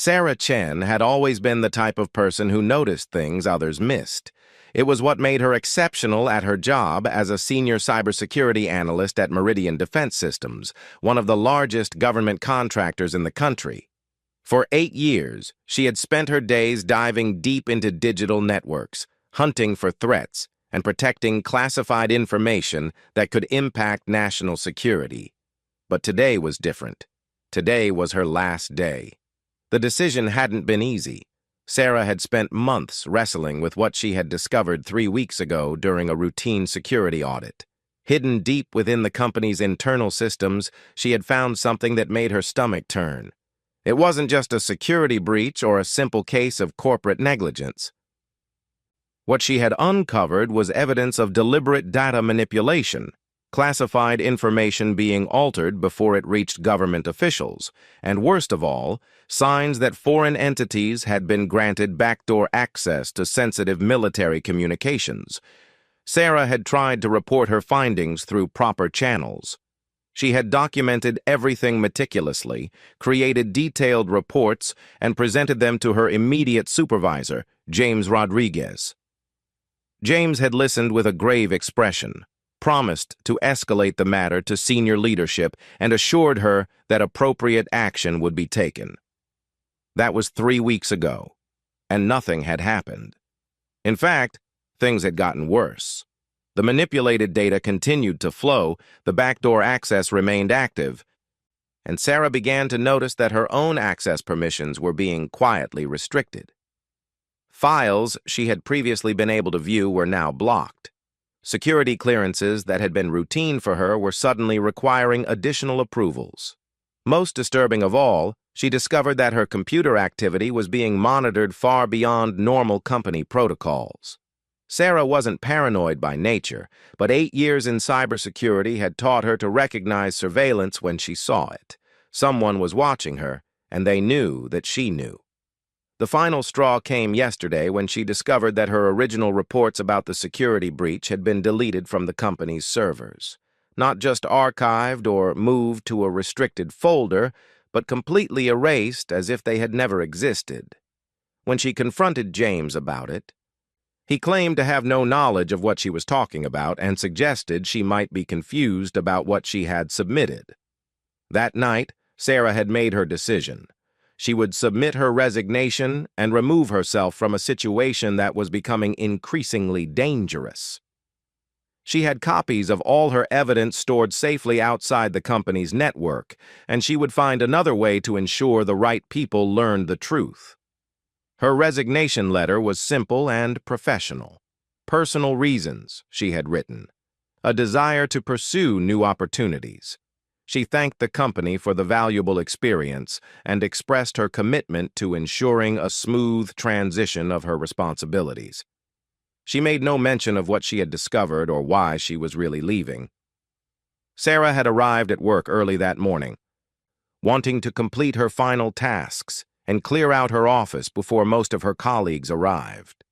Sarah Chen had always been the type of person who noticed things others missed. It was what made her exceptional at her job as a senior cybersecurity analyst at Meridian Defense Systems, one of the largest government contractors in the country. For 8 years, she had spent her days diving deep into digital networks, hunting for threats, and protecting classified information that could impact national security. But today was different. Today was her last day. The decision hadn't been easy. Sarah had spent months wrestling with what she had discovered 3 weeks ago during a routine security audit. Hidden deep within the company's internal systems, she had found something that made her stomach turn. It wasn't just a security breach or a simple case of corporate negligence. What she had uncovered was evidence of deliberate data manipulation, classified information being altered before it reached government officials, and worst of all, signs that foreign entities had been granted backdoor access to sensitive military communications. Sarah had tried to report her findings through proper channels. She had documented everything meticulously, created detailed reports, and presented them to her immediate supervisor, James Rodriguez. James had listened with a grave expression, promised to escalate the matter to senior leadership, and assured her that appropriate action would be taken. That was 3 weeks ago, and nothing had happened. In fact, things had gotten worse. The manipulated data continued to flow, the backdoor access remained active, and Sarah began to notice that her own access permissions were being quietly restricted. Files she had previously been able to view were now blocked. Security clearances that had been routine for her were suddenly requiring additional approvals. Most disturbing of all, she discovered that her computer activity was being monitored far beyond normal company protocols. Sarah wasn't paranoid by nature, but 8 years in cybersecurity had taught her to recognize surveillance when she saw it. Someone was watching her, and they knew that she knew. The final straw came yesterday when she discovered that her original reports about the security breach had been deleted from the company's servers. Not just archived or moved to a restricted folder, but completely erased as if they had never existed. When she confronted James about it, he claimed to have no knowledge of what she was talking about and suggested she might be confused about what she had submitted. That night, Sarah had made her decision. She would submit her resignation and remove herself from a situation that was becoming increasingly dangerous. She had copies of all her evidence stored safely outside the company's network, and she would find another way to ensure the right people learned the truth. Her resignation letter was simple and professional. Personal reasons, she had written. A desire to pursue new opportunities. She thanked the company for the valuable experience and expressed her commitment to ensuring a smooth transition of her responsibilities. She made no mention of what she had discovered or why she was really leaving. Sarah had arrived at work early that morning, wanting to complete her final tasks and clear out her office before most of her colleagues arrived.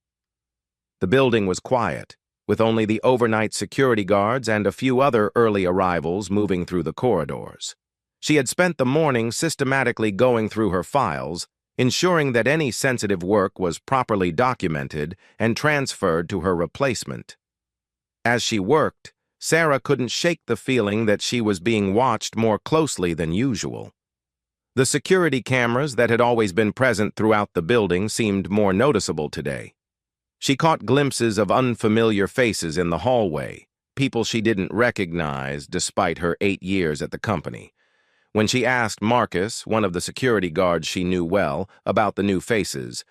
The building was quiet, with only the overnight security guards and a few other early arrivals moving through the corridors. She had spent the morning systematically going through her files, ensuring that any sensitive work was properly documented and transferred to her replacement. As she worked, Sarah couldn't shake the feeling that she was being watched more closely than usual. The security cameras that had always been present throughout the building seemed more noticeable today. She caught glimpses of unfamiliar faces in the hallway, people she didn't recognize despite her 8 years at the company. When she asked Marcus, one of the security guards she knew well, about the new faces,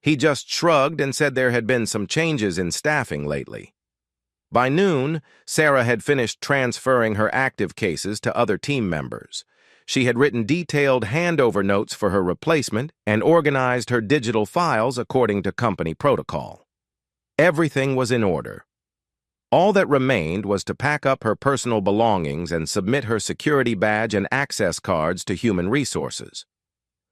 he just shrugged and said there had been some changes in staffing lately. By noon, Sarah had finished transferring her active cases to other team members. She had written detailed handover notes for her replacement and organized her digital files according to company protocol. Everything was in order. All that remained was to pack up her personal belongings and submit her security badge and access cards to Human Resources.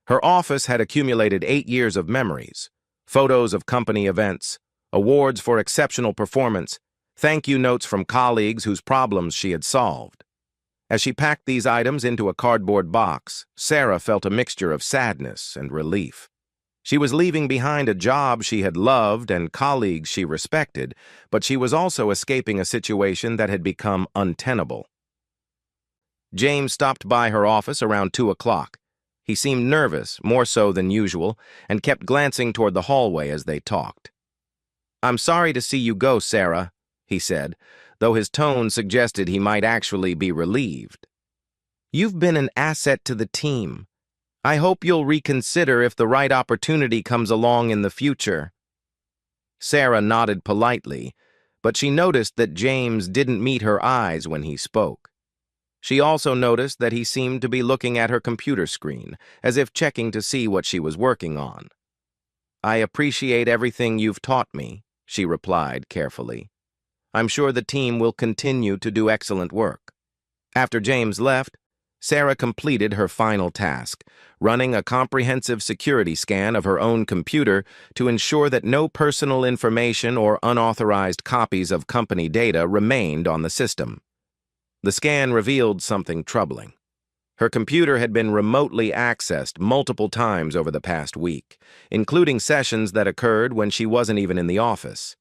Her office had accumulated 8 years of memories, photos of company events, awards for exceptional performance, thank-you notes from colleagues whose problems she had solved. As she packed these items into a cardboard box, Sarah felt a mixture of sadness and relief. She was leaving behind a job she had loved and colleagues she respected, but she was also escaping a situation that had become untenable. James stopped by her office around 2 o'clock. He seemed nervous, more so than usual, and kept glancing toward the hallway as they talked. "I'm sorry to see you go, Sarah," he said, though his tone suggested he might actually be relieved. "You've been an asset to the team. I hope you'll reconsider if the right opportunity comes along in the future." Sarah nodded politely, but she noticed that James didn't meet her eyes when he spoke. She also noticed that he seemed to be looking at her computer screen, as if checking to see what she was working on. "I appreciate everything you've taught me," she replied carefully. "I'm sure the team will continue to do excellent work." After James left, Sarah completed her final task, running a comprehensive security scan of her own computer to ensure that no personal information or unauthorized copies of company data remained on the system. The scan revealed something troubling. Her computer had been remotely accessed multiple times over the past week, including sessions that occurred when she wasn't even in the office.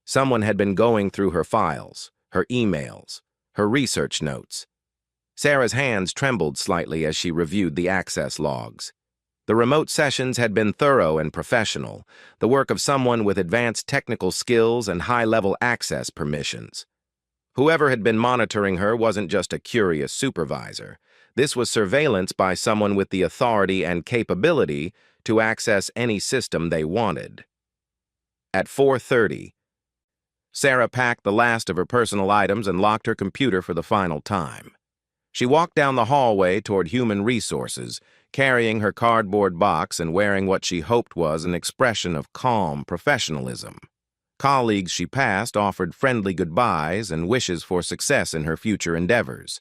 Someone had been going through her files, her emails, her research notes. Sarah's hands trembled slightly as she reviewed the access logs. The remote sessions had been thorough and professional, the work of someone with advanced technical skills and high-level access permissions. Whoever had been monitoring her wasn't just a curious supervisor. This was surveillance by someone with the authority and capability to access any system they wanted. At 4:30, Sarah packed the last of her personal items and locked her computer for the final time. She walked down the hallway toward Human Resources, carrying her cardboard box and wearing what she hoped was an expression of calm professionalism. Colleagues she passed offered friendly goodbyes and wishes for success in her future endeavors.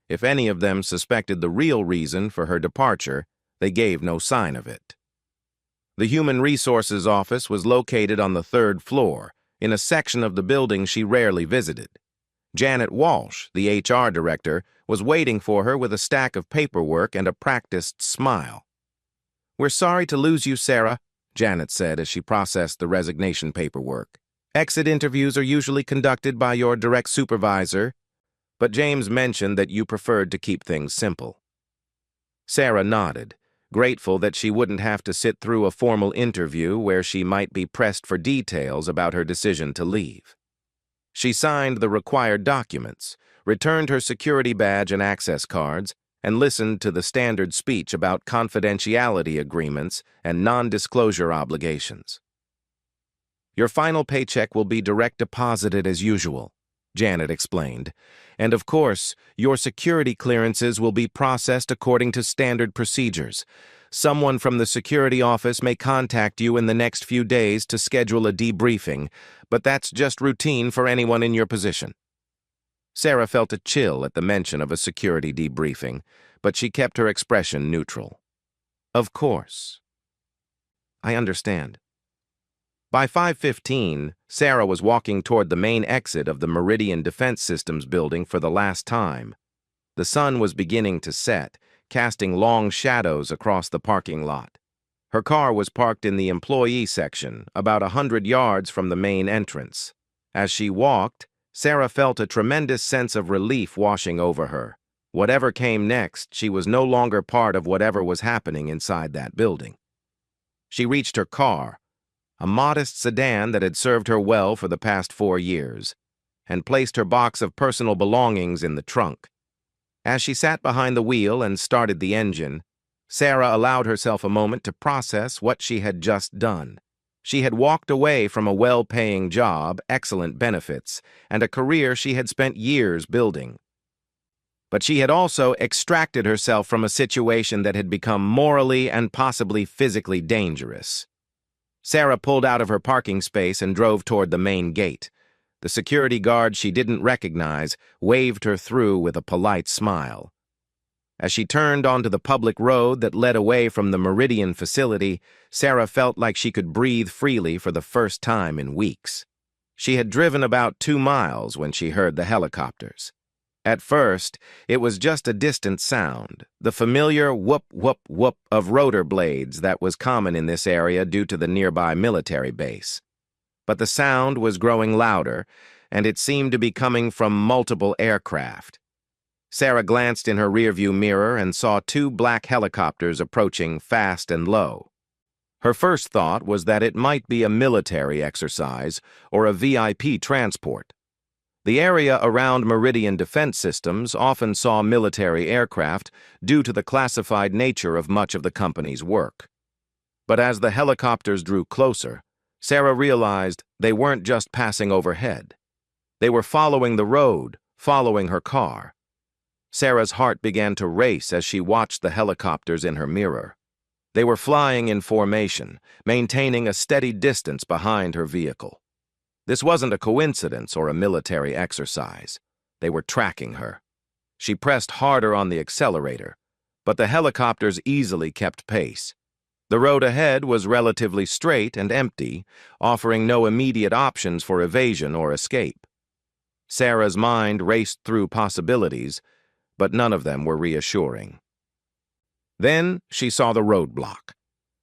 If any of them suspected the real reason for her departure, they gave no sign of it. The Human Resources office was located on the 3rd floor, in a section of the building she rarely visited. Janet Walsh, the HR director, was waiting for her with a stack of paperwork and a practiced smile. "We're sorry to lose you, Sarah," Janet said as she processed the resignation paperwork. "Exit interviews are usually conducted by your direct supervisor, but James mentioned that you preferred to keep things simple." Sarah nodded, grateful that she wouldn't have to sit through a formal interview where she might be pressed for details about her decision to leave. She signed the required documents, returned her security badge and access cards, and listened to the standard speech about confidentiality agreements and non-disclosure obligations. "Your final paycheck will be direct deposited as usual," Janet explained, "and of course, your security clearances will be processed according to standard procedures. Someone from the security office may contact you in the next few days to schedule a debriefing, but that's just routine for anyone in your position." Sarah felt a chill at the mention of a security debriefing, but she kept her expression neutral. "Of course. I understand." By 5:15, Sarah was walking toward the main exit of the Meridian Defense Systems building for the last time. The sun was beginning to set, casting long shadows across the parking lot. Her car was parked in the employee section, about 100 yards from the main entrance. As she walked, Sarah felt a tremendous sense of relief washing over her. Whatever came next, she was no longer part of whatever was happening inside that building. She reached her car, a modest sedan that had served her well for the past 4 years, and placed her box of personal belongings in the trunk. As she sat behind the wheel and started the engine, Sarah allowed herself a moment to process what she had just done. She had walked away from a well-paying job, excellent benefits, and a career she had spent years building. But she had also extracted herself from a situation that had become morally and possibly physically dangerous. Sarah pulled out of her parking space and drove toward the main gate. The security guard she didn't recognize waved her through with a polite smile. As she turned onto the public road that led away from the Meridian facility, Sarah felt like she could breathe freely for the first time in weeks. She had driven about 2 miles when she heard the helicopters. At first, it was just a distant sound, the familiar whoop, whoop, whoop of rotor blades that was common in this area due to the nearby military base. But the sound was growing louder, and it seemed to be coming from multiple aircraft. Sarah glanced in her rearview mirror and saw two black helicopters approaching fast and low. Her first thought was that it might be a military exercise or a VIP transport. The area around Meridian Defense Systems often saw military aircraft due to the classified nature of much of the company's work. But as the helicopters drew closer, Sarah realized they weren't just passing overhead. They were following the road, following her car. Sarah's heart began to race as she watched the helicopters in her mirror. They were flying in formation, maintaining a steady distance behind her vehicle. This wasn't a coincidence or a military exercise. They were tracking her. She pressed harder on the accelerator, but the helicopters easily kept pace. The road ahead was relatively straight and empty, offering no immediate options for evasion or escape. Sarah's mind raced through possibilities, but none of them were reassuring. Then she saw the roadblock.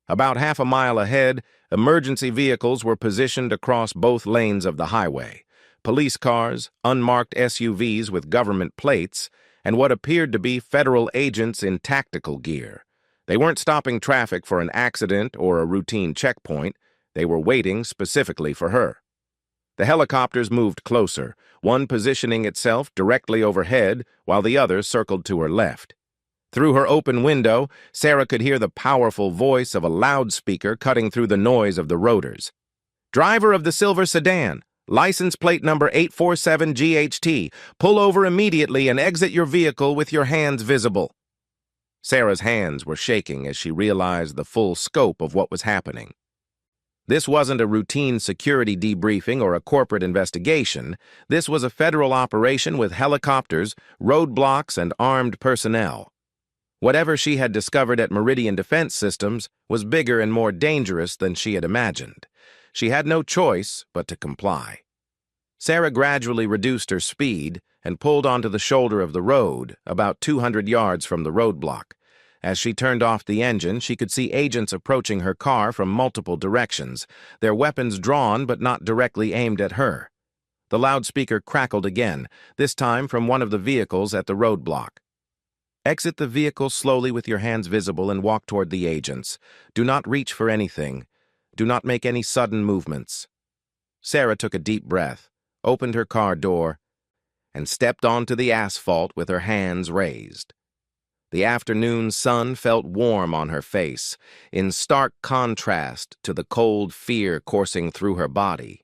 About half a mile ahead, emergency vehicles were positioned across both lanes of the highway. Police cars, unmarked SUVs with government plates, and what appeared to be federal agents in tactical gear. They weren't stopping traffic for an accident or a routine checkpoint. They were waiting specifically for her. The helicopters moved closer, one positioning itself directly overhead while the other circled to her left. Through her open window, Sarah could hear the powerful voice of a loudspeaker cutting through the noise of the rotors. "Driver of the silver sedan, license plate number 847GHT, pull over immediately and exit your vehicle with your hands visible." Sarah's hands were shaking as she realized the full scope of what was happening. This wasn't a routine security debriefing or a corporate investigation. This was a federal operation with helicopters, roadblocks, and armed personnel. Whatever she had discovered at Meridian Defense Systems was bigger and more dangerous than she had imagined. She had no choice but to comply. Sarah gradually reduced her speed and pulled onto the shoulder of the road, about 200 yards from the roadblock. As she turned off the engine, she could see agents approaching her car from multiple directions, their weapons drawn but not directly aimed at her. The loudspeaker crackled again, this time from one of the vehicles at the roadblock. "Exit the vehicle slowly with your hands visible and walk toward the agents. Do not reach for anything. Do not make any sudden movements." Sarah took a deep breath, opened her car door, and stepped onto the asphalt with her hands raised. The afternoon sun felt warm on her face, in stark contrast to the cold fear coursing through her body.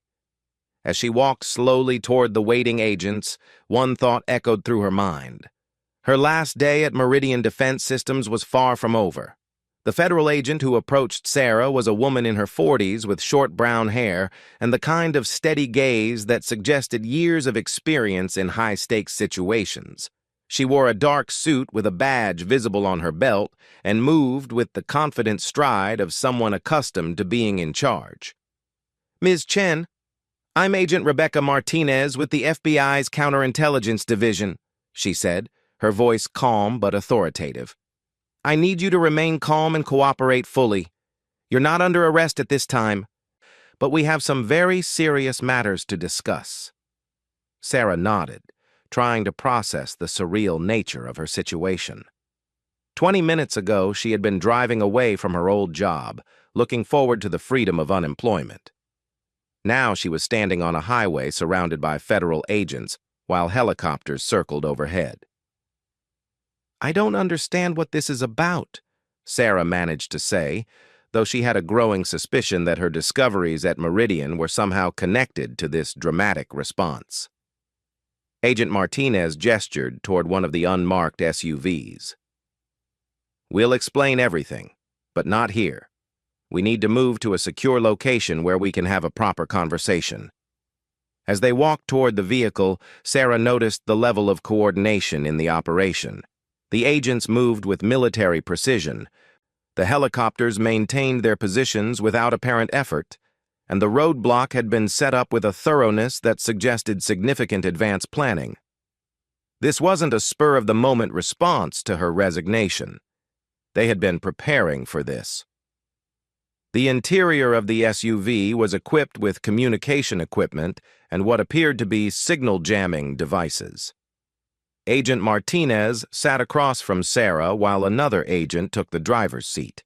As she walked slowly toward the waiting agents, one thought echoed through her mind. Her last day at Meridian Defense Systems was far from over. The federal agent who approached Sarah was a woman in her 40s with short brown hair and the kind of steady gaze that suggested years of experience in high-stakes situations. She wore a dark suit with a badge visible on her belt and moved with the confident stride of someone accustomed to being in charge. "Ms. Chen, I'm Agent Rebecca Martinez with the FBI's Counterintelligence Division," she said, her voice calm but authoritative. "I need you to remain calm and cooperate fully. You're not under arrest at this time, but we have some very serious matters to discuss." Sarah nodded, trying to process the surreal nature of her situation. 20 minutes ago, she had been driving away from her old job, looking forward to the freedom of unemployment. Now she was standing on a highway surrounded by federal agents while helicopters circled overhead. "I don't understand what this is about," Sarah managed to say, though she had a growing suspicion that her discoveries at Meridian were somehow connected to this dramatic response. Agent Martinez gestured toward one of the unmarked SUVs. "We'll explain everything, but not here. We need to move to a secure location where we can have a proper conversation." As they walked toward the vehicle, Sarah noticed the level of coordination in the operation. The agents moved with military precision. The helicopters maintained their positions without apparent effort, and the roadblock had been set up with a thoroughness that suggested significant advance planning. This wasn't a spur-of-the-moment response to her resignation. They had been preparing for this. The interior of the SUV was equipped with communication equipment and what appeared to be signal jamming devices. Agent Martinez sat across from Sarah while another agent took the driver's seat.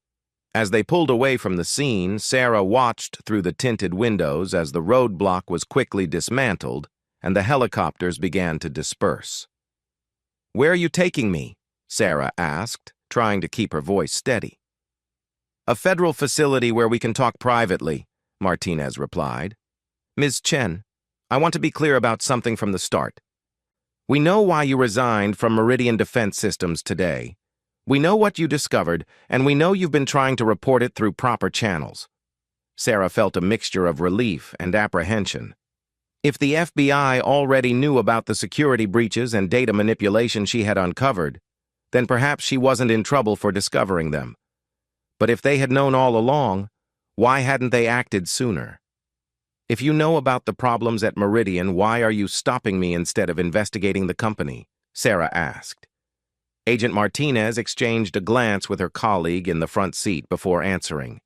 As they pulled away from the scene, Sarah watched through the tinted windows as the roadblock was quickly dismantled and the helicopters began to disperse. "Where are you taking me?" Sarah asked, trying to keep her voice steady. "A federal facility where we can talk privately," Martinez replied. "Ms. Chen, I want to be clear about something from the start. We know why you resigned from Meridian Defense Systems today. We know what you discovered, and we know you've been trying to report it through proper channels." Sarah felt a mixture of relief and apprehension. If the FBI already knew about the security breaches and data manipulation she had uncovered, then perhaps she wasn't in trouble for discovering them. But if they had known all along, why hadn't they acted sooner? "If you know about the problems at Meridian, why are you stopping me instead of investigating the company?" Sarah asked. Agent Martinez exchanged a glance with her colleague in the front seat before answering.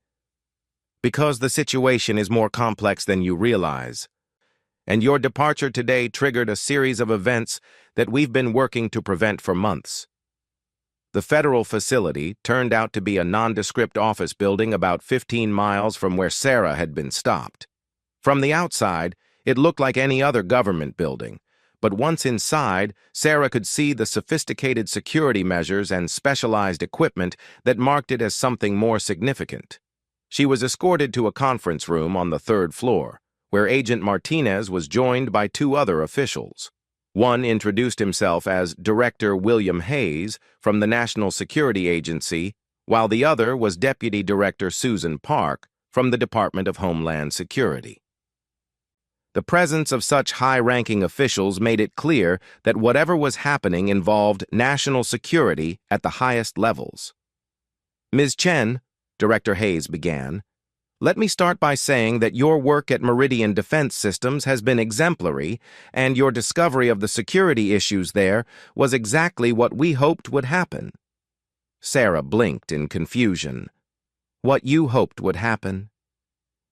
"Because the situation is more complex than you realize, and your departure today triggered a series of events that we've been working to prevent for months. The federal facility turned out to be a nondescript office building about 15 miles from where Sarah had been stopped. From the outside, it looked like any other government building, but once inside, Sarah could see the sophisticated security measures and specialized equipment that marked it as something more significant. She was escorted to a conference room on the 3rd floor, where Agent Martinez was joined by 2 other officials. One introduced himself as Director William Hayes from the National Security Agency, while the other was Deputy Director Susan Park from the Department of Homeland Security. The presence of such high-ranking officials made it clear that whatever was happening involved national security at the highest levels. "Ms. Chen," Director Hayes began, "let me start by saying that your work at Meridian Defense Systems has been exemplary, and your discovery of the security issues there was exactly what we hoped would happen." Sarah blinked in confusion. "What you hoped would happen?"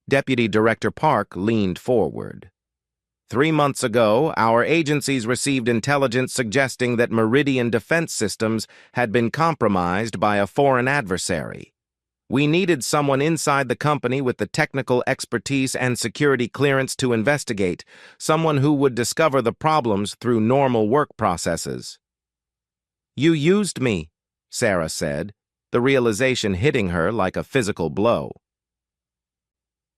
Deputy Director Park leaned forward. 3 months ago, our agencies received intelligence suggesting that Meridian Defense Systems had been compromised by a foreign adversary. We needed someone inside the company with the technical expertise and security clearance to investigate, someone who would discover the problems through normal work processes. "You used me," Sarah said, the realization hitting her like a physical blow.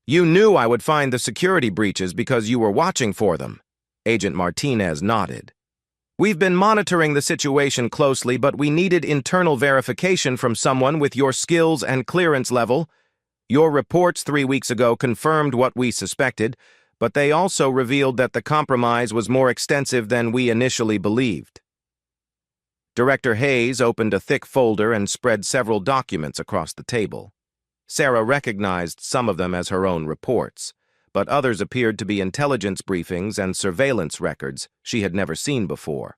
"You knew I would find the security breaches because you were watching for them," Agent Martinez nodded. "We've been monitoring the situation closely, but we needed internal verification from someone with your skills and clearance level. Your reports 3 weeks ago confirmed what we suspected, but they also revealed that the compromise was more extensive than we initially believed." Director Hayes opened a thick folder and spread several documents across the table. Sarah recognized some of them as her own reports, but others appeared to be intelligence briefings and surveillance records she had never seen before.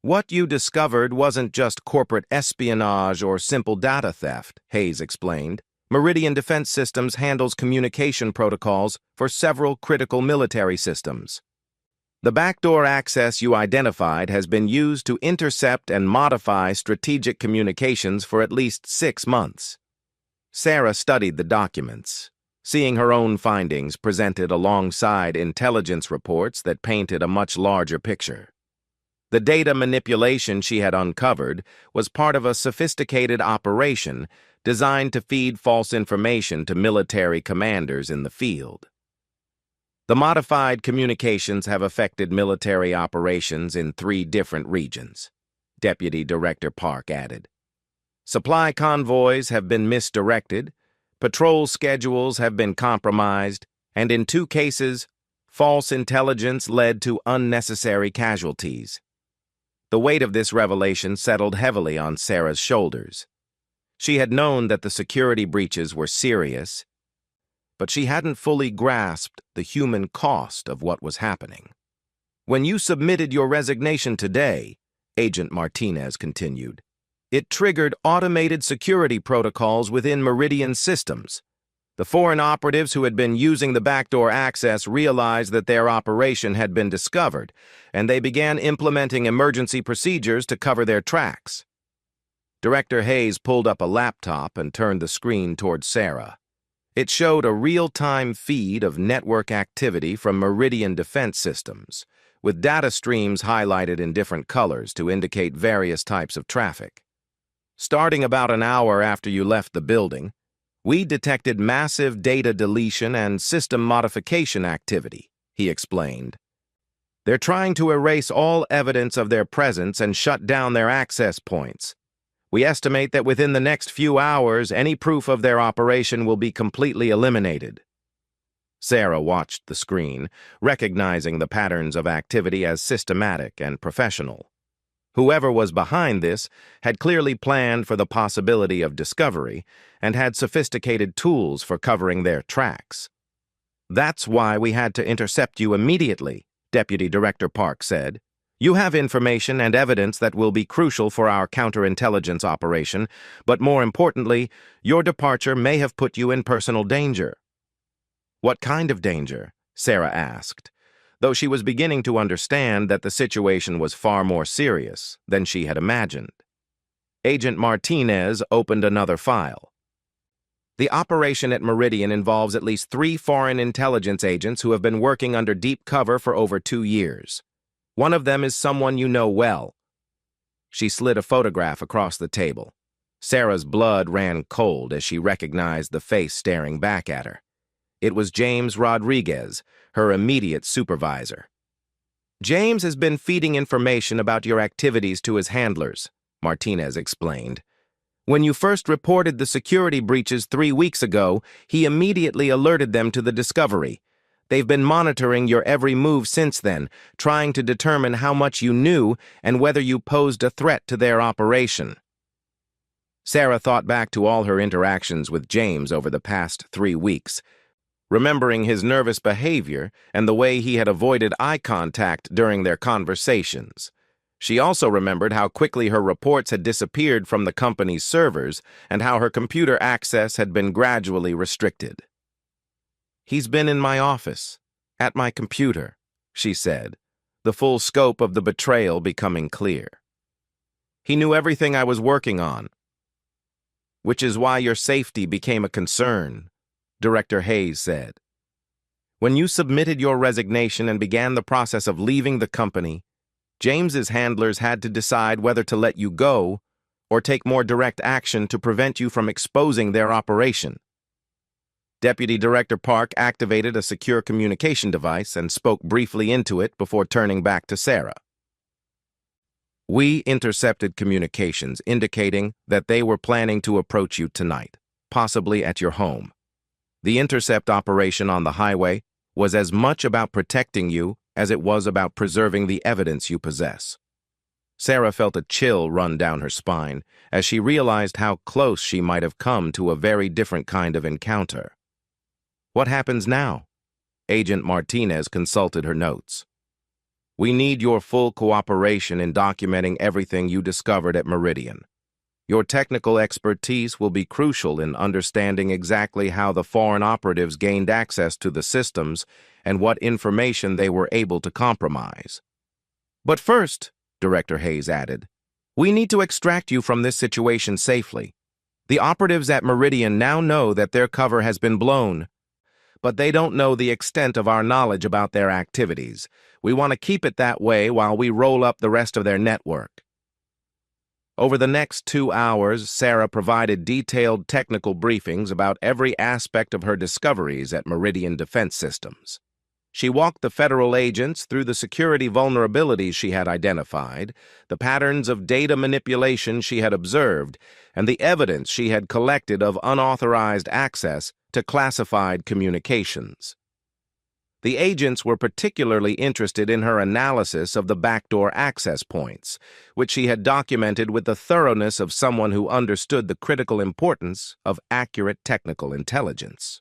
"What you discovered wasn't just corporate espionage or simple data theft," Hayes explained. "Meridian Defense Systems handles communication protocols for several critical military systems. The backdoor access you identified has been used to intercept and modify strategic communications for at least 6 months." Sarah studied the documents, seeing her own findings presented alongside intelligence reports that painted a much larger picture. The data manipulation she had uncovered was part of a sophisticated operation designed to feed false information to military commanders in the field. The modified communications have affected military operations in 3 different regions, Deputy Director Park added. Supply convoys have been misdirected, patrol schedules have been compromised, and in 2 cases, false intelligence led to unnecessary casualties. The weight of this revelation settled heavily on Sarah's shoulders. She had known that the security breaches were serious, but she hadn't fully grasped the human cost of what was happening. When you submitted your resignation today, Agent Martinez continued, it triggered automated security protocols within Meridian systems. The foreign operatives who had been using the backdoor access realized that their operation had been discovered, and they began implementing emergency procedures to cover their tracks. Director Hayes pulled up a laptop and turned the screen toward Sarah. It showed a real-time feed of network activity from Meridian defense systems, with data streams highlighted in different colors to indicate various types of traffic. Starting about an hour after you left the building, we detected massive data deletion and system modification activity, he explained. They're trying to erase all evidence of their presence and shut down their access points. We estimate that within the next few hours, any proof of their operation will be completely eliminated. Sarah watched the screen, recognizing the patterns of activity as systematic and professional. Whoever was behind this had clearly planned for the possibility of discovery and had sophisticated tools for covering their tracks. That's why we had to intercept you immediately, Deputy Director Park said. You have information and evidence that will be crucial for our counterintelligence operation, but more importantly, your departure may have put you in personal danger. What kind of danger? Sarah asked, though she was beginning to understand that the situation was far more serious than she had imagined. Agent Martinez opened another file. The operation at Meridian involves at least 3 foreign intelligence agents who have been working under deep cover for over 2 years. One of them is someone you know well. She slid a photograph across the table. Sarah's blood ran cold as she recognized the face staring back at her. It was James Rodriguez, her immediate supervisor. James has been feeding information about your activities to his handlers, Martinez explained. When you first reported the security breaches 3 weeks ago, he immediately alerted them to the discovery. They've been monitoring your every move since then, trying to determine how much you knew and whether you posed a threat to their operation. Sarah thought back to all her interactions with James over the past 3 weeks, remembering his nervous behavior and the way he had avoided eye contact during their conversations. She also remembered how quickly her reports had disappeared from the company's servers and how her computer access had been gradually restricted. He's been in my office, at my computer, she said, the full scope of the betrayal becoming clear. He knew everything I was working on, which is why your safety became a concern, Director Hayes said. When you submitted your resignation and began the process of leaving the company, James's handlers had to decide whether to let you go or take more direct action to prevent you from exposing their operation. Deputy Director Park activated a secure communication device and spoke briefly into it before turning back to Sarah. We intercepted communications indicating that they were planning to approach you tonight, possibly at your home. The intercept operation on the highway was as much about protecting you as it was about preserving the evidence you possess. Sarah felt a chill run down her spine as she realized how close she might have come to a very different kind of encounter. What happens now? Agent Martinez consulted her notes. We need your full cooperation in documenting everything you discovered at Meridian. Your technical expertise will be crucial in understanding exactly how the foreign operatives gained access to the systems and what information they were able to compromise. But first, Director Hayes added, we need to extract you from this situation safely. The operatives at Meridian now know that their cover has been blown, but they don't know the extent of our knowledge about their activities. We want to keep it that way while we roll up the rest of their network. Over the next 2 hours, Sarah provided detailed technical briefings about every aspect of her discoveries at Meridian Defense Systems. She walked the federal agents through the security vulnerabilities she had identified, the patterns of data manipulation she had observed, and the evidence she had collected of unauthorized access to classified communications. The agents were particularly interested in her analysis of the backdoor access points, which she had documented with the thoroughness of someone who understood the critical importance of accurate technical intelligence.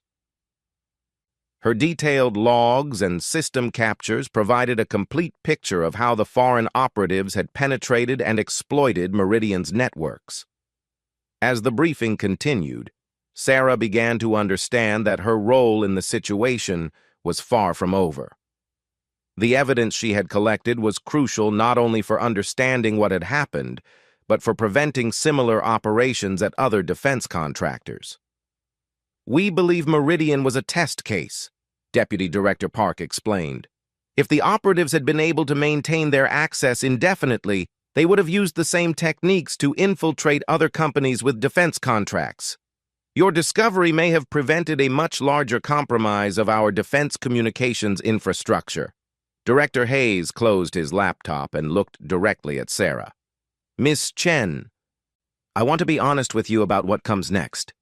Her detailed logs and system captures provided a complete picture of how the foreign operatives had penetrated and exploited Meridian's networks. As the briefing continued, Sarah began to understand that her role in the situation was far from over. The evidence she had collected was crucial not only for understanding what had happened, but for preventing similar operations at other defense contractors. "We believe Meridian was a test case," Deputy Director Park explained. "If the operatives had been able to maintain their access indefinitely, they would have used the same techniques to infiltrate other companies with defense contracts. Your discovery may have prevented a much larger compromise of our defense communications infrastructure." Director Hayes closed his laptop and looked directly at Sarah. "Miss Chen, I want to be honest with you about what comes next.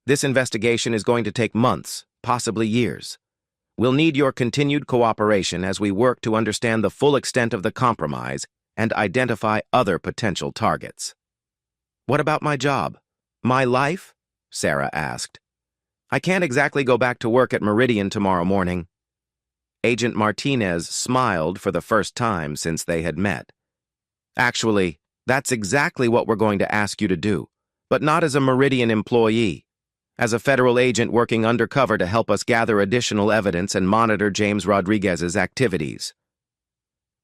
This investigation is going to take months, possibly years. We'll need your continued cooperation as we work to understand the full extent of the compromise and identify other potential targets." "What about my job? My life?" Sarah asked. "I can't exactly go back to work at Meridian tomorrow morning." Agent Martinez smiled for the first time since they had met. "Actually, that's exactly what we're going to ask you to do, but not as a Meridian employee. As a federal agent working undercover to help us gather additional evidence and monitor James Rodriguez's activities."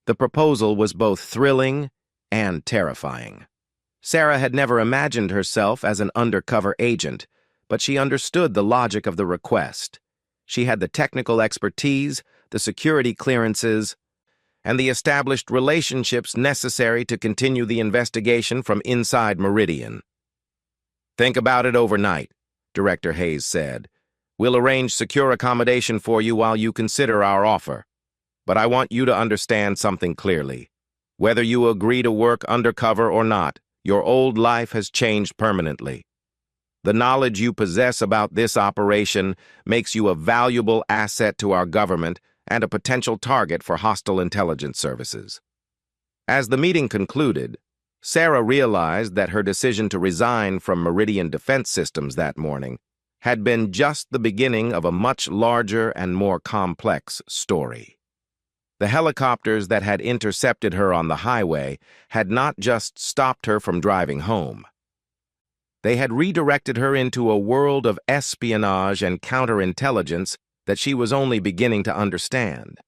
The proposal was both thrilling and terrifying. Sarah had never imagined herself as an undercover agent, but she understood the logic of the request. She had the technical expertise, the security clearances, and the established relationships necessary to continue the investigation from inside Meridian. "Think about it overnight," Director Hayes said. "We'll arrange secure accommodation for you while you consider our offer. But I want you to understand something clearly. Whether you agree to work undercover or not, your old life has changed permanently. The knowledge you possess about this operation makes you a valuable asset to our government and a potential target for hostile intelligence services." As the meeting concluded, Sarah realized that her decision to resign from Meridian Defense Systems that morning had been just the beginning of a much larger and more complex story. The helicopters that had intercepted her on the highway had not just stopped her from driving home. They had redirected her into a world of espionage and counterintelligence that she was only beginning to understand.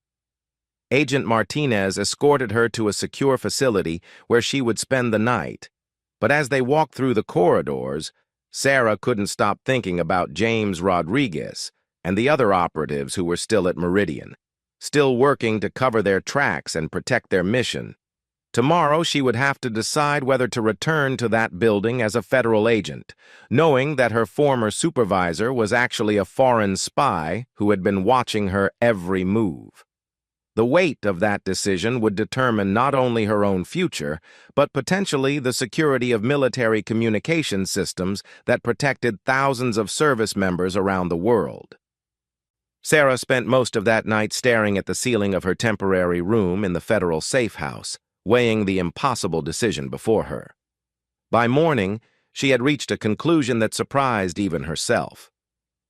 Agent Martinez escorted her to a secure facility where she would spend the night, but as they walked through the corridors, Sarah couldn't stop thinking about James Rodriguez and the other operatives who were still at Meridian, still working to cover their tracks and protect their mission. Tomorrow she would have to decide whether to return to that building as a federal agent, knowing that her former supervisor was actually a foreign spy who had been watching her every move. The weight of that decision would determine not only her own future, but potentially the security of military communication systems that protected thousands of service members around the world. Sarah spent most of that night staring at the ceiling of her temporary room in the federal safe house, weighing the impossible decision before her. By morning, she had reached a conclusion that surprised even herself.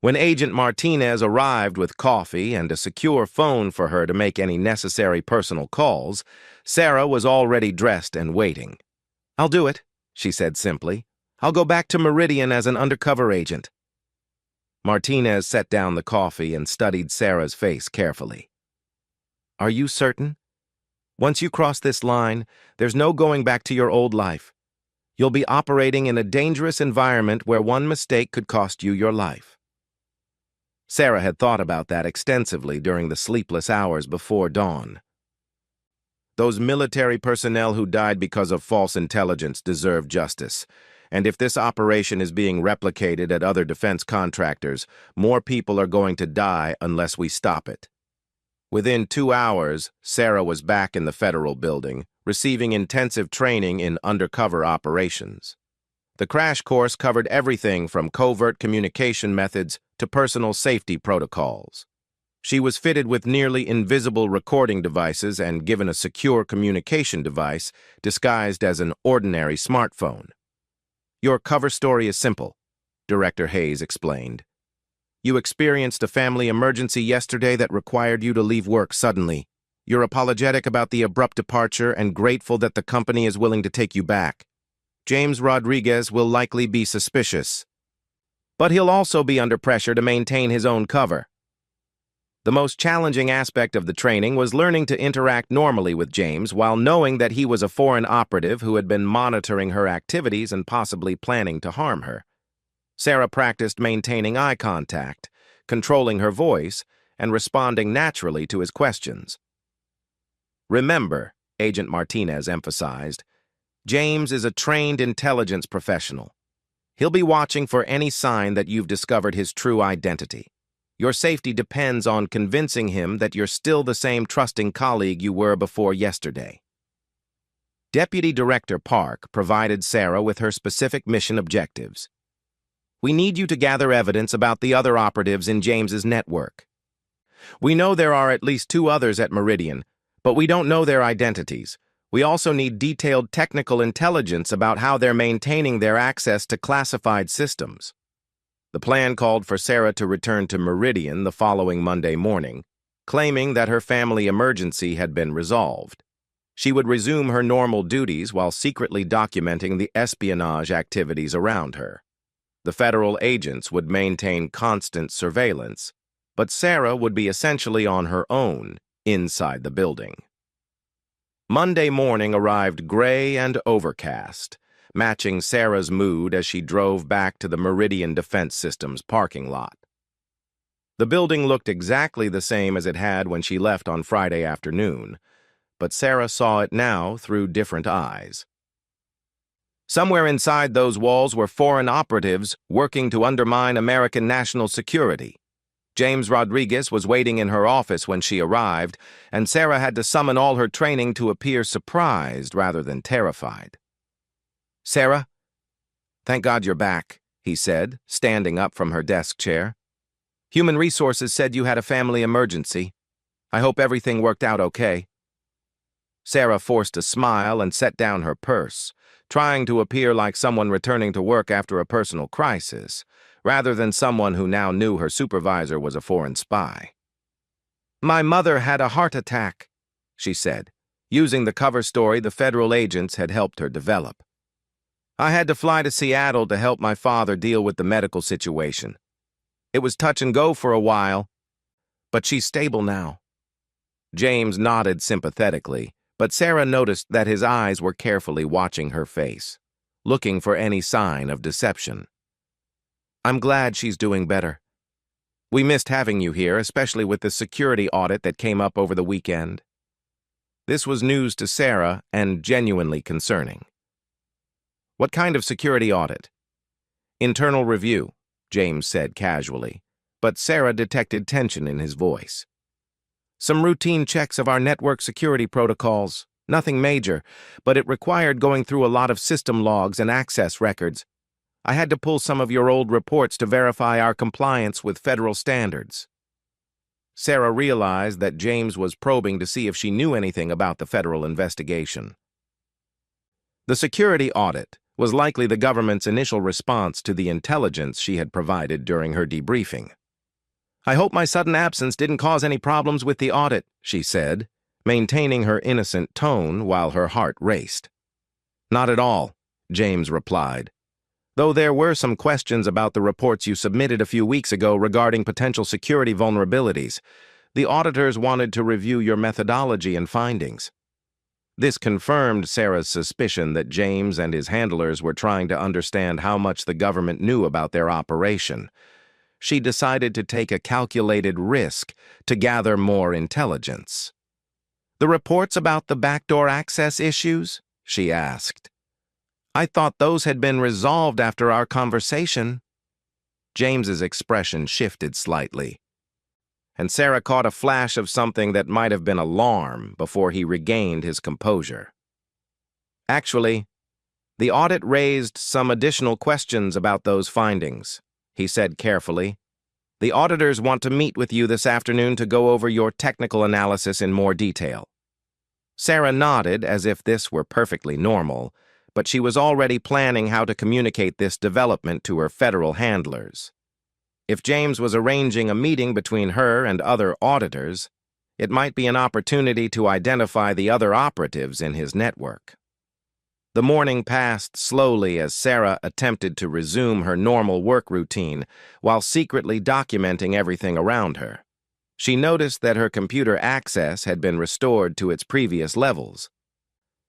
When Agent Martinez arrived with coffee and a secure phone for her to make any necessary personal calls, Sarah was already dressed and waiting. "I'll do it," she said simply. "I'll go back to Meridian as an undercover agent." Martinez set down the coffee and studied Sarah's face carefully. "Are you certain? Once you cross this line, there's no going back to your old life. You'll be operating in a dangerous environment where one mistake could cost you your life." Sarah had thought about that extensively during the sleepless hours before dawn. Those military personnel who died because of false intelligence deserve justice, and if this operation is being replicated at other defense contractors, more people are going to die unless we stop it. Within 2 hours, Sarah was back in the federal building, receiving intensive training in undercover operations. The crash course covered everything from covert communication methods to personal safety protocols. She was fitted with nearly invisible recording devices and given a secure communication device disguised as an ordinary smartphone. "Your cover story is simple," Director Hayes explained. You experienced a family emergency yesterday that required you to leave work suddenly. You're apologetic about the abrupt departure and grateful that the company is willing to take you back. James Rodriguez will likely be suspicious, but he'll also be under pressure to maintain his own cover. The most challenging aspect of the training was learning to interact normally with James while knowing that he was a foreign operative who had been monitoring her activities and possibly planning to harm her. Sarah practiced maintaining eye contact, controlling her voice, and responding naturally to his questions. Remember, Agent Martinez emphasized, James is a trained intelligence professional. He'll be watching for any sign that you've discovered his true identity. Your safety depends on convincing him that you're still the same trusting colleague you were before yesterday. Deputy Director Park provided Sarah with her specific mission objectives. We need you to gather evidence about the other operatives in James's network. We know there are at least 2 others at Meridian, but we don't know their identities. We also need detailed technical intelligence about how they're maintaining their access to classified systems. The plan called for Sarah to return to Meridian the following Monday morning, claiming that her family emergency had been resolved. She would resume her normal duties while secretly documenting the espionage activities around her. The federal agents would maintain constant surveillance, but Sarah would be essentially on her own inside the building. Monday morning arrived gray and overcast, matching Sarah's mood as she drove back to the Meridian Defense Systems parking lot. The building looked exactly the same as it had when she left on Friday afternoon, but Sarah saw it now through different eyes. Somewhere inside those walls were foreign operatives working to undermine American national security. James Rodriguez was waiting in her office when she arrived, and Sarah had to summon all her training to appear surprised rather than terrified. "Sarah, thank God you're back," he said, standing up from her desk chair. "Human Resources said you had a family emergency. I hope everything worked out okay." Sarah forced a smile and set down her purse, trying to appear like someone returning to work after a personal crisis, rather than someone who now knew her supervisor was a foreign spy. "My mother had a heart attack," she said, using the cover story the federal agents had helped her develop. "I had to fly to Seattle to help my father deal with the medical situation. It was touch and go for a while, but she's stable now." James nodded sympathetically, but Sarah noticed that his eyes were carefully watching her face, looking for any sign of deception. "I'm glad she's doing better. We missed having you here, especially with the security audit that came up over the weekend." This was news to Sarah and genuinely concerning. "What kind of security audit?" "Internal review," James said casually, but Sarah detected tension in his voice. "Some routine checks of our network security protocols. Nothing major, but it required going through a lot of system logs and access records. I had to pull some of your old reports to verify our compliance with federal standards." Sarah realized that James was probing to see if she knew anything about the federal investigation. The security audit was likely the government's initial response to the intelligence she had provided during her debriefing. "I hope my sudden absence didn't cause any problems with the audit," she said, maintaining her innocent tone while her heart raced. "Not at all," James replied, "though there were some questions about the reports you submitted a few weeks ago regarding potential security vulnerabilities. The auditors wanted to review your methodology and findings." This confirmed Sarah's suspicion that James and his handlers were trying to understand how much the government knew about their operation. She decided to take a calculated risk to gather more intelligence. "The reports about the backdoor access issues?" she asked. "I thought those had been resolved after our conversation." James's expression shifted slightly, and Sarah caught a flash of something that might have been alarm before he regained his composure. "Actually, the audit raised some additional questions about those findings," he said carefully. "The auditors want to meet with you this afternoon to go over your technical analysis in more detail." Sarah nodded as if this were perfectly normal, but she was already planning how to communicate this development to her federal handlers. If James was arranging a meeting between her and other auditors, it might be an opportunity to identify the other operatives in his network. The morning passed slowly as Sarah attempted to resume her normal work routine while secretly documenting everything around her. She noticed that her computer access had been restored to its previous levels,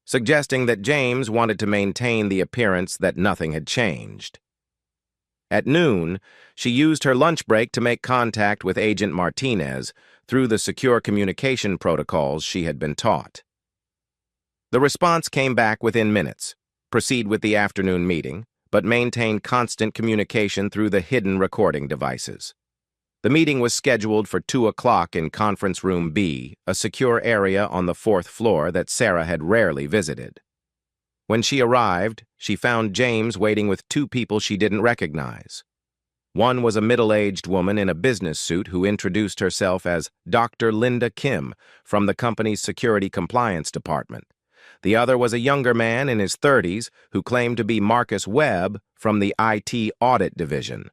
suggesting that James wanted to maintain the appearance that nothing had changed. At noon, she used her lunch break to make contact with Agent Martinez through the secure communication protocols she had been taught. The response came back within minutes. Proceed with the afternoon meeting, but maintain constant communication through the hidden recording devices. The meeting was scheduled for 2 o'clock in Conference Room B, a secure area on the 4th floor that Sarah had rarely visited. When she arrived, she found James waiting with 2 people she didn't recognize. One was a middle-aged woman in a business suit who introduced herself as Dr. Linda Kim from the company's security compliance department. The other was a younger man in his 30s who claimed to be Marcus Webb from the IT audit division.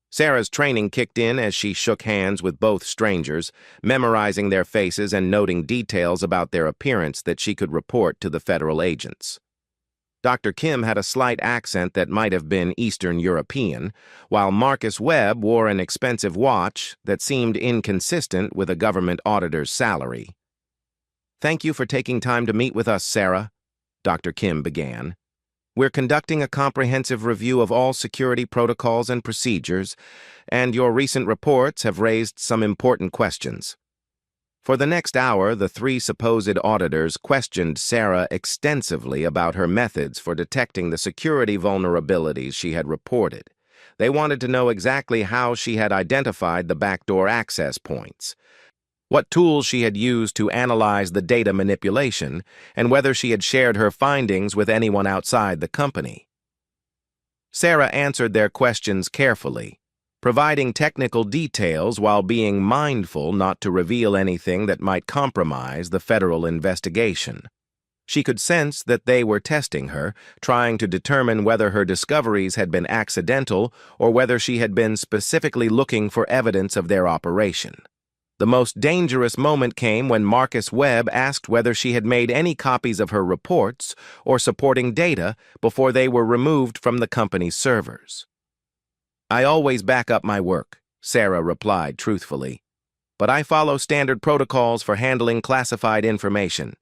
Sarah's training kicked in as she shook hands with both strangers, memorizing their faces and noting details about their appearance that she could report to the federal agents. Dr. Kim had a slight accent that might have been Eastern European, while Marcus Webb wore an expensive watch that seemed inconsistent with a government auditor's salary. "Thank you for taking time to meet with us, Sarah," Dr. Kim began. "We're conducting a comprehensive review of all security protocols and procedures, and your recent reports have raised some important questions." For the next hour, the 3 supposed auditors questioned Sarah extensively about her methods for detecting the security vulnerabilities she had reported. They wanted to know exactly how she had identified the backdoor access points, what tools she had used to analyze the data manipulation, and whether she had shared her findings with anyone outside the company. Sarah answered their questions carefully, providing technical details while being mindful not to reveal anything that might compromise the federal investigation. She could sense that they were testing her, trying to determine whether her discoveries had been accidental or whether she had been specifically looking for evidence of their operation. The most dangerous moment came when Marcus Webb asked whether she had made any copies of her reports or supporting data before they were removed from the company's servers. "I always back up my work," Sarah replied truthfully, "but I follow standard protocols for handling classified information.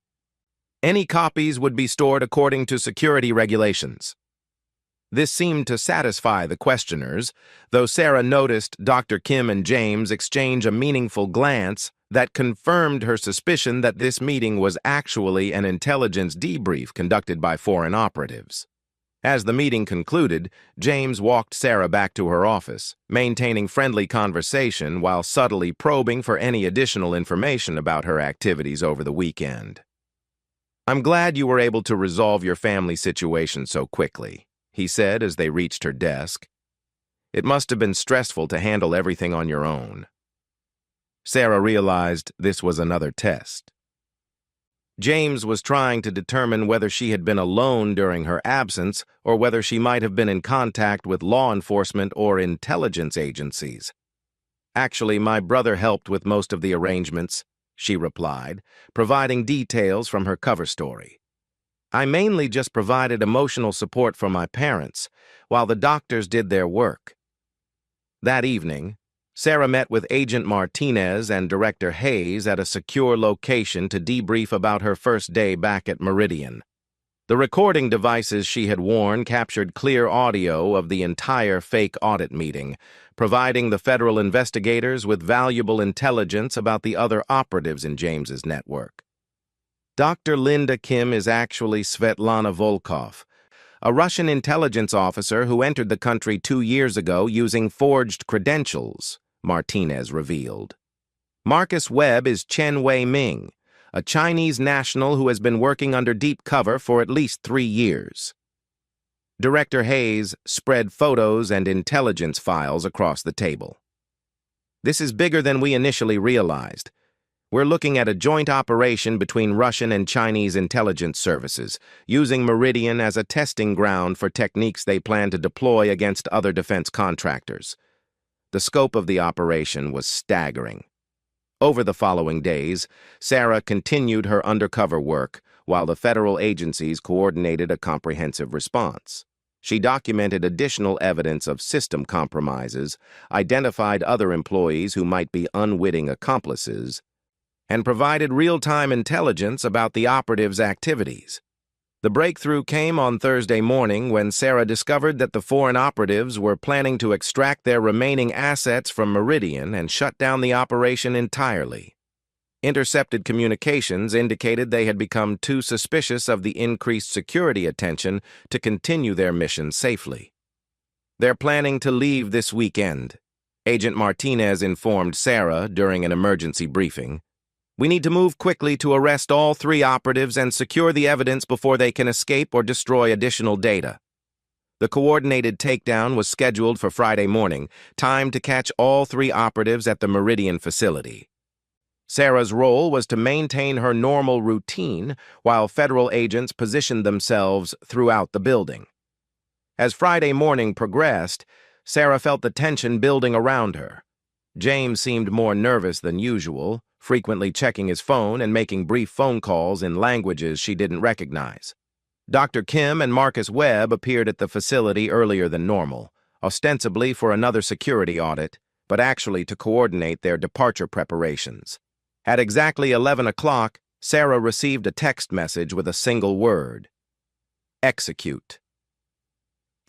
Any copies would be stored according to security regulations." This seemed to satisfy the questioners, though Sarah noticed Dr. Kim and James exchange a meaningful glance that confirmed her suspicion that this meeting was actually an intelligence debrief conducted by foreign operatives. As the meeting concluded, James walked Sarah back to her office, maintaining friendly conversation while subtly probing for any additional information about her activities over the weekend. "I'm glad you were able to resolve your family situation so quickly," he said as they reached her desk. "It must have been stressful to handle everything on your own." Sarah realized this was another test. James was trying to determine whether she had been alone during her absence or whether she might have been in contact with law enforcement or intelligence agencies. "Actually, my brother helped with most of the arrangements," she replied, providing details from her cover story. "I mainly just provided emotional support for my parents, while the doctors did their work." That evening, Sarah met with Agent Martinez and Director Hayes at a secure location to debrief about her first day back at Meridian. The recording devices she had worn captured clear audio of the entire fake audit meeting, providing the federal investigators with valuable intelligence about the other operatives in James's network. Dr. Linda Kim is actually Svetlana Volkov, a Russian intelligence officer who entered the country 2 years ago using forged credentials, Martinez revealed. Marcus Webb is Chen Wei-Ming, a Chinese national who has been working under deep cover for at least 3 years. Director Hayes spread photos and intelligence files across the table. "This is bigger than we initially realized. We're looking at a joint operation between Russian and Chinese intelligence services, using Meridian as a testing ground for techniques they plan to deploy against other defense contractors. The scope of the operation was staggering. Over the following days, Sarah continued her undercover work while the federal agencies coordinated a comprehensive response. She documented additional evidence of system compromises, identified other employees who might be unwitting accomplices, and provided real-time intelligence about the operatives' activities. The breakthrough came on Thursday morning when Sarah discovered that the foreign operatives were planning to extract their remaining assets from Meridian and shut down the operation entirely. Intercepted communications indicated they had become too suspicious of the increased security attention to continue their mission safely. They're planning to leave this weekend, Agent Martinez informed Sarah during an emergency briefing. We need to move quickly to arrest all 3 operatives and secure the evidence before they can escape or destroy additional data. The coordinated takedown was scheduled for Friday morning, timed to catch all 3 operatives at the Meridian facility. Sarah's role was to maintain her normal routine while federal agents positioned themselves throughout the building. As Friday morning progressed, Sarah felt the tension building around her. James seemed more nervous than usual, frequently checking his phone and making brief phone calls in languages she didn't recognize. Dr. Kim and Marcus Webb appeared at the facility earlier than normal, ostensibly for another security audit, but actually to coordinate their departure preparations. At exactly 11 o'clock, Sarah received a text message with a single word: execute.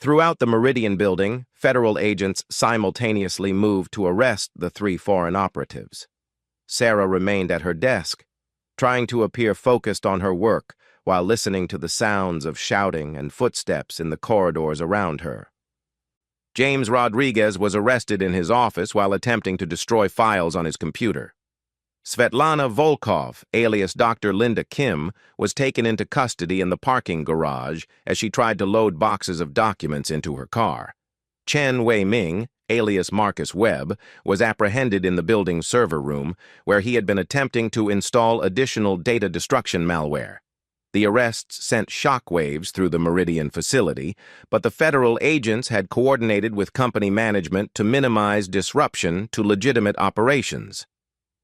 Throughout the Meridian building, federal agents simultaneously moved to arrest the 3 foreign operatives. Sarah remained at her desk, trying to appear focused on her work while listening to the sounds of shouting and footsteps in the corridors around her. James Rodriguez was arrested in his office while attempting to destroy files on his computer. Svetlana Volkov, alias Dr. Linda Kim, was taken into custody in the parking garage as she tried to load boxes of documents into her car. Chen Wei-Ming, alias Marcus Webb, was apprehended in the building's server room, where he had been attempting to install additional data destruction malware. The arrests sent shockwaves through the Meridian facility, but the federal agents had coordinated with company management to minimize disruption to legitimate operations.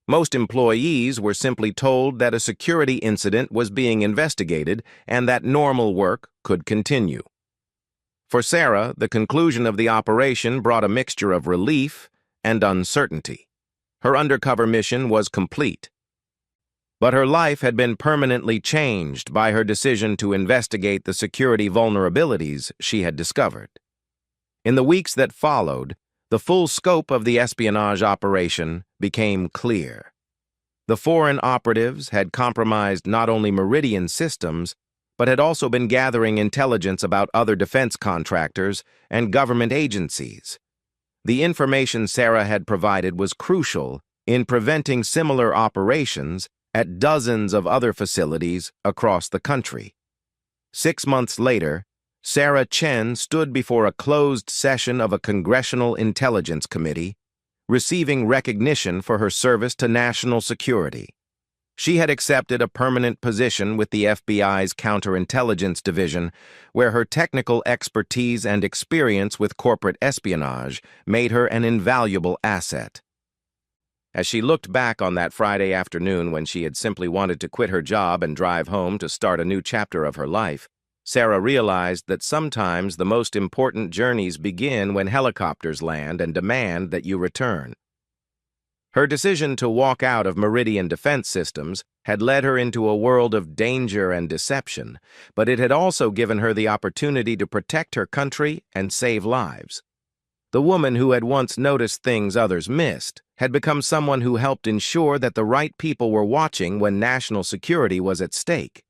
Most employees were simply told that a security incident was being investigated and that normal work could continue. For Sarah, the conclusion of the operation brought a mixture of relief and uncertainty. Her undercover mission was complete. But her life had been permanently changed by her decision to investigate the security vulnerabilities she had discovered. In the weeks that followed, the full scope of the espionage operation became clear. The foreign operatives had compromised not only Meridian systems, but had also been gathering intelligence about other defense contractors and government agencies. The information Sarah had provided was crucial in preventing similar operations at dozens of other facilities across the country. 6 months later, Sarah Chen stood before a closed session of a Congressional Intelligence Committee, receiving recognition for her service to national security. She had accepted a permanent position with the FBI's Counterintelligence Division, where her technical expertise and experience with corporate espionage made her an invaluable asset. As she looked back on that Friday afternoon when she had simply wanted to quit her job and drive home to start a new chapter of her life, Sarah realized that sometimes the most important journeys begin when helicopters land and demand that you return. Her decision to walk out of Meridian Defense Systems had led her into a world of danger and deception, but it had also given her the opportunity to protect her country and save lives. The woman who had once noticed things others missed had become someone who helped ensure that the right people were watching when national security was at stake.